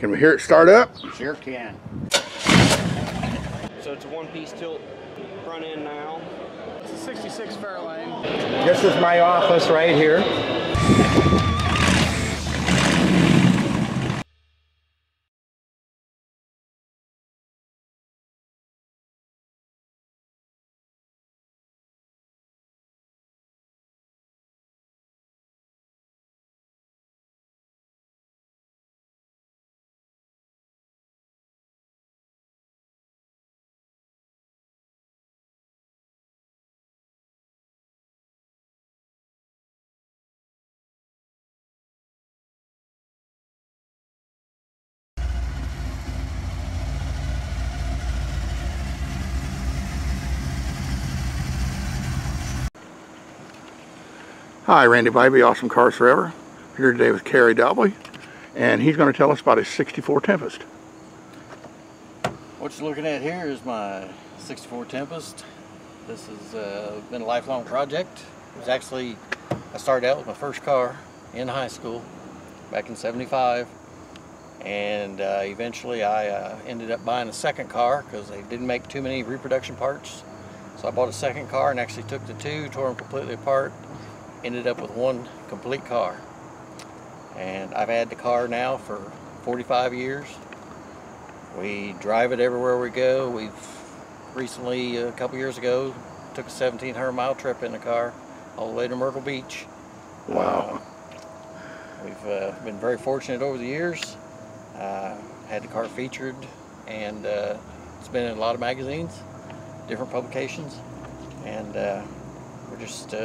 Can we hear it start up? Sure can. So it's a one-piece tilt front end now. It's a 66 Fairlane. This is my office right here. Hi, Randy Bybee, Awesome Cars Forever. Here today with Carey Dalbey, and he's going to tell us about his 64 Tempest. What you're looking at here is my 64 Tempest. This has been a lifelong project. It was actually, I started out with my first car in high school back in '75, and eventually I ended up buying a second car because they didn't make too many reproduction parts. So I bought a second car and actually took the two, tore them completely apart, ended up with one complete car. And I've had the car now for 45 years. We drive it everywhere we go. We've recently, a couple years ago, took a 1,700-mile trip in the car all the way to Myrtle Beach. Wow. We've been very fortunate over the years. Had the car featured, and it's been in a lot of magazines, different publications, and we're just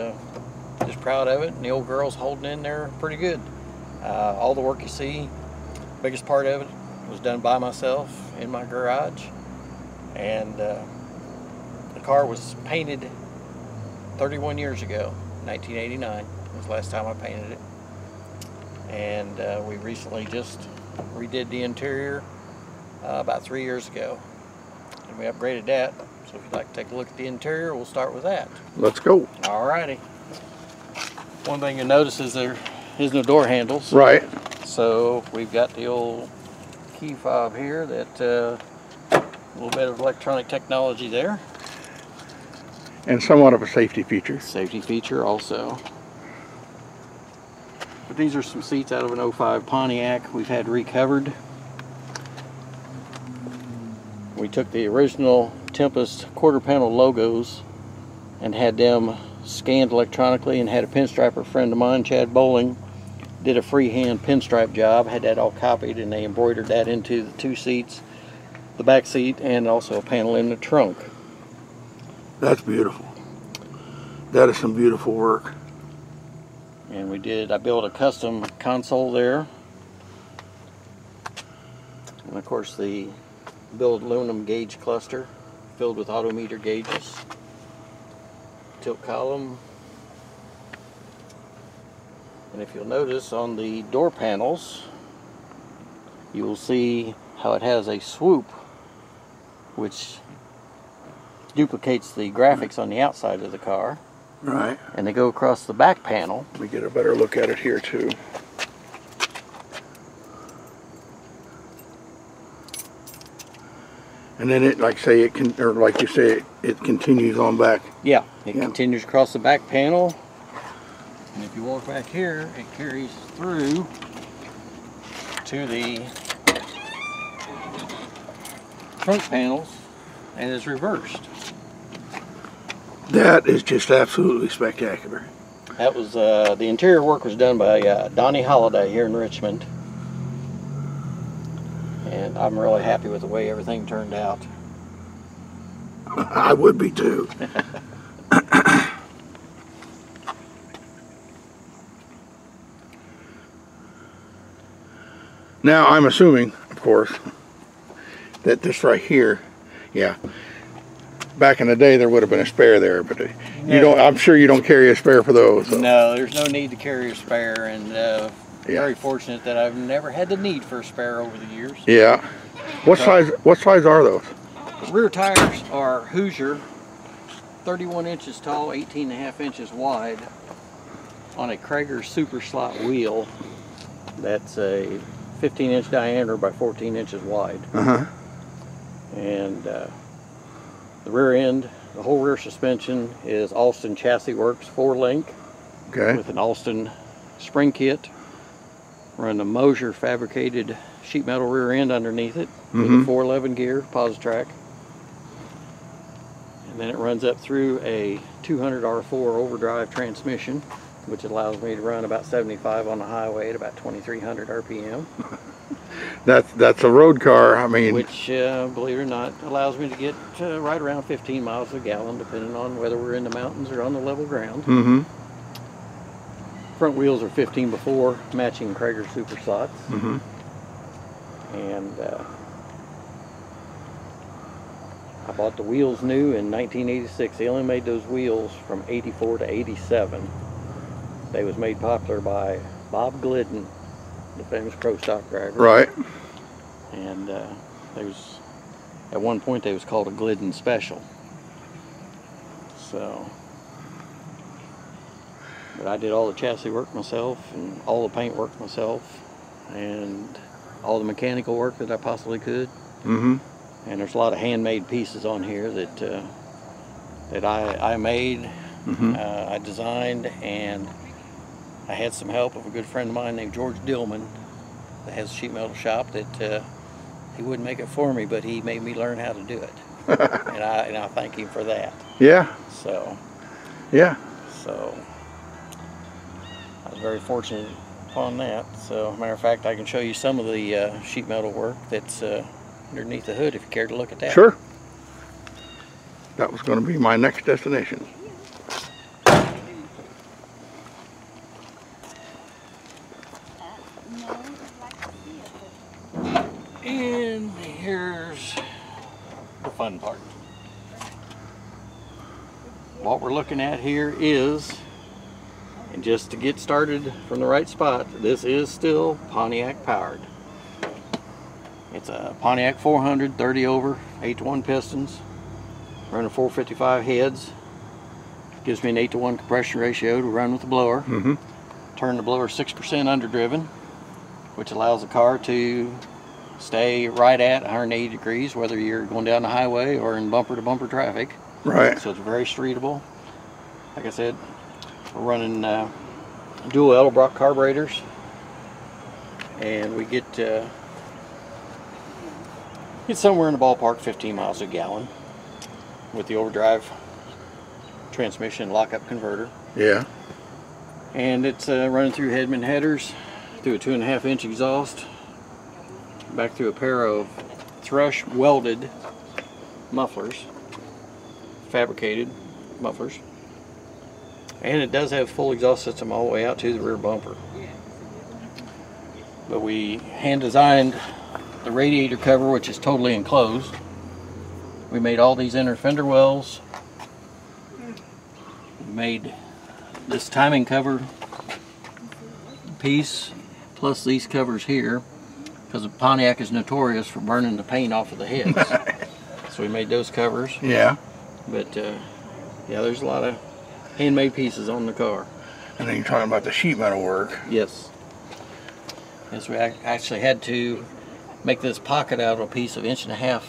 proud of it. And the old girl's holding in there pretty good. All the work you see, biggest part of it was done by myself in my garage, and the car was painted 31 years ago. 1989 was the last time I painted it, and we recently just redid the interior about 3 years ago, and we upgraded that. So if you'd like to take a look at the interior, we'll start with that. Let's go. Alrighty. One thing you'll notice is there is no door handles. Right. So we've got the old key fob here that a little bit of electronic technology there. And somewhat of a safety feature. Safety feature also. But these are some seats out of an '05 Pontiac we've had recovered. We took the original Tempest quarter panel logos and had them scanned electronically, and had a pinstriper friend of mine, Chad Bowling, did a freehand pinstripe job, had that all copied, and they embroidered that into the two seats, the back seat, and also a panel in the trunk. That's beautiful. That is some beautiful work. And I built a custom console there, and of course the built aluminum gauge cluster filled with autometer gauges, tilt column, and if you'll notice on the door panels, you will see how it has a swoop which duplicates the graphics on the outside of the car. Right. And they go across the back panel. Let me get a better look at it here too. And then it, like say it can, or like you say, it continues on back. Yeah, it continues across the back panel. And if you walk back here, it carries through to the front panels and is reversed. That is just absolutely spectacular. That was the interior work was done by Donnie Holiday here in Richmond, and I'm really happy with the way everything turned out. I would be too. Now I'm assuming, of course, that this right here, yeah, back in the day there would have been a spare there, but you don't. I'm sure you don't carry a spare for those. So. No, there's no need to carry a spare, and very fortunate that I've never had the need for a spare over the years. Yeah. What size are those? The rear tires are Hoosier, 31 inches tall, 18.5 inches wide, on a Krager super slot wheel. That's a 15-inch diameter by 14 inches wide. And the rear end, the whole rear suspension is Alston Chassis Works 4-link with an Alston spring kit. Run a Mosier fabricated sheet metal rear end underneath it with a 411 gear Positrack. And then it runs up through a 200 R4 overdrive transmission, which allows me to run about 75 on the highway at about 2,300 RPM. That's a road car. I mean, which, believe it or not, allows me to get right around 15 miles a gallon, depending on whether we're in the mountains or on the level ground. Front wheels are 15 before, matching Krager Super Slots. And I bought the wheels new in 1986. They only made those wheels from 84 to 87. They was made popular by Bob Glidden, the famous pro stock driver. Right. And they was, at one point they was called a Glidden Special. So, but I did all the chassis work myself and all the paint work myself and all the mechanical work that I possibly could. And there's a lot of handmade pieces on here that that I made, I designed, and I had some help of a good friend of mine named George Dillman that has a sheet metal shop that he wouldn't make it for me, but he made me learn how to do it. and I thank him for that. Yeah. So. Yeah. So I was very fortunate upon that. So, matter of fact, I can show you some of the sheet metal work that's underneath the hood if you care to look at that. Sure. That was going to be my next destination. And here's the fun part. What we're looking at here is, and just to get started from the right spot, this is still Pontiac powered. It's a Pontiac 400 30 over 8-to-1 pistons, running 455 heads. Gives me an 8-to-1 compression ratio to run with the blower. Turn the blower 6% underdriven, which allows the car to stay right at 180 degrees, whether you're going down the highway or in bumper-to-bumper traffic. Right. So it's very streetable. Like I said, we're running dual Edelbrock carburetors, and we get somewhere in the ballpark 15 miles a gallon with the overdrive transmission lockup converter. Yeah. And it's running through Hedman headers, through a 2.5-inch exhaust, back through a pair of Thrush welded mufflers, fabricated mufflers. And it does have full exhaust system all the way out to the rear bumper. But we hand designed the radiator cover, which is totally enclosed. We made all these inner fender wells. We made this timing cover piece, plus these covers here, because the Pontiac is notorious for burning the paint off of the heads. So we made those covers. Yeah. But yeah, there's a lot of handmade pieces on the car. And then you're talking about the sheet metal work. Yes. Yes, we actually had to make this pocket out of a piece of 1.5-inch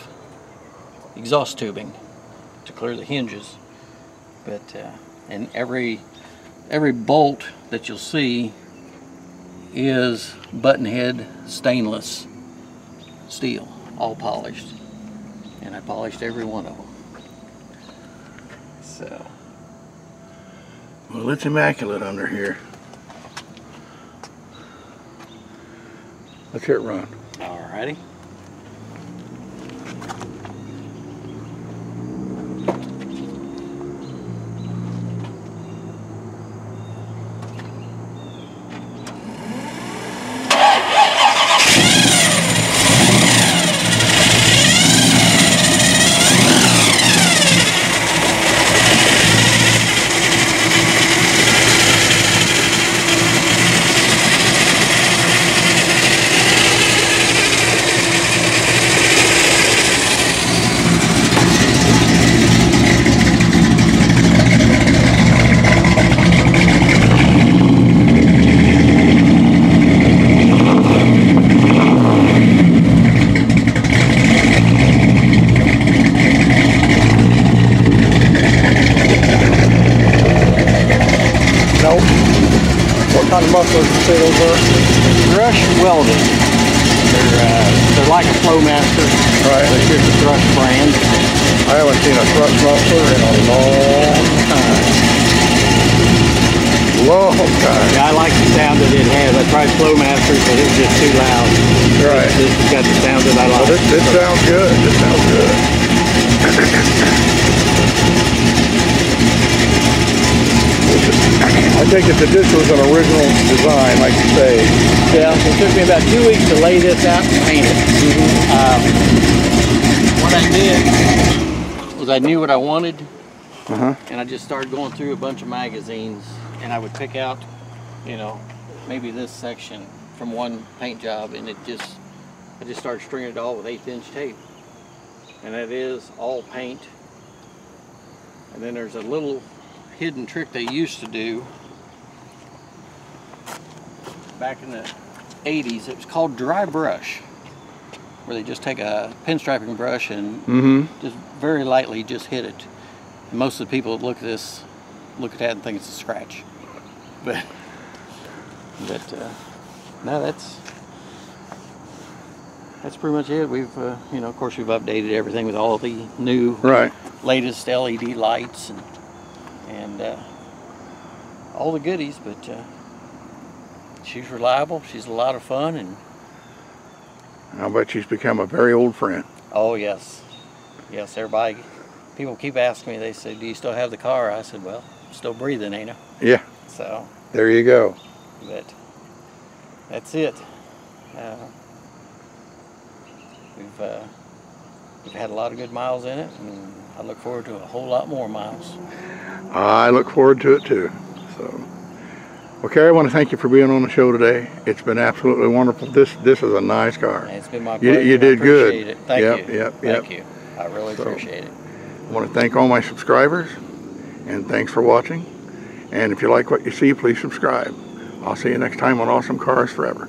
exhaust tubing to clear the hinges. But and every bolt that you'll see is button head stainless steel, all polished. And I polished every one of them. So. Well, it's immaculate under here. Let's hear it run. Alrighty. say those are? Thrush welded. They're like a Flowmaster. Right. But here's the Thrush brand. I haven't seen a Thrush muffler in a long time. Long time. Yeah, I like the sound that it has. I tried Flowmasters, but it was just too loud. Right. This has got the sound that I like. Well, this sounds good. This sounds good. I take it that this was an original design, like you say. Yeah, it took me about 2 weeks to lay this out and paint it. What I did was I knew what I wanted, and I just started going through a bunch of magazines, and I would pick out, you know, maybe this section from one paint job, and I just started stringing it all with 1/8" tape. And that is all paint. And then there's a little hidden trick they used to do back in the 80s. It was called dry brush, where they just take a pinstriping brush and just very lightly just hit it. And most of the people that look at that and think it's a scratch. But no, that's pretty much it. We've you know, of course, we've updated everything with all the new latest LED lights and all the goodies, but she's reliable, she's a lot of fun, and I'll bet she's become a very old friend. oh yes, people keep asking me, they say, do you still have the car? I said, well, I'm still breathing, ain't I? Yeah. So there you go. but that's it. We've had a lot of good miles in it, and I look forward to a whole lot more miles. I look forward to it too. So, well, Carey, I want to thank you for being on the show today. It's been absolutely wonderful. This is a nice car. It's been my pleasure. You did good. It. Thank you. Yep. Thank you. I really appreciate it. I want to thank all my subscribers, and thanks for watching. And if you like what you see, please subscribe. I'll see you next time on Awesome Cars Forever.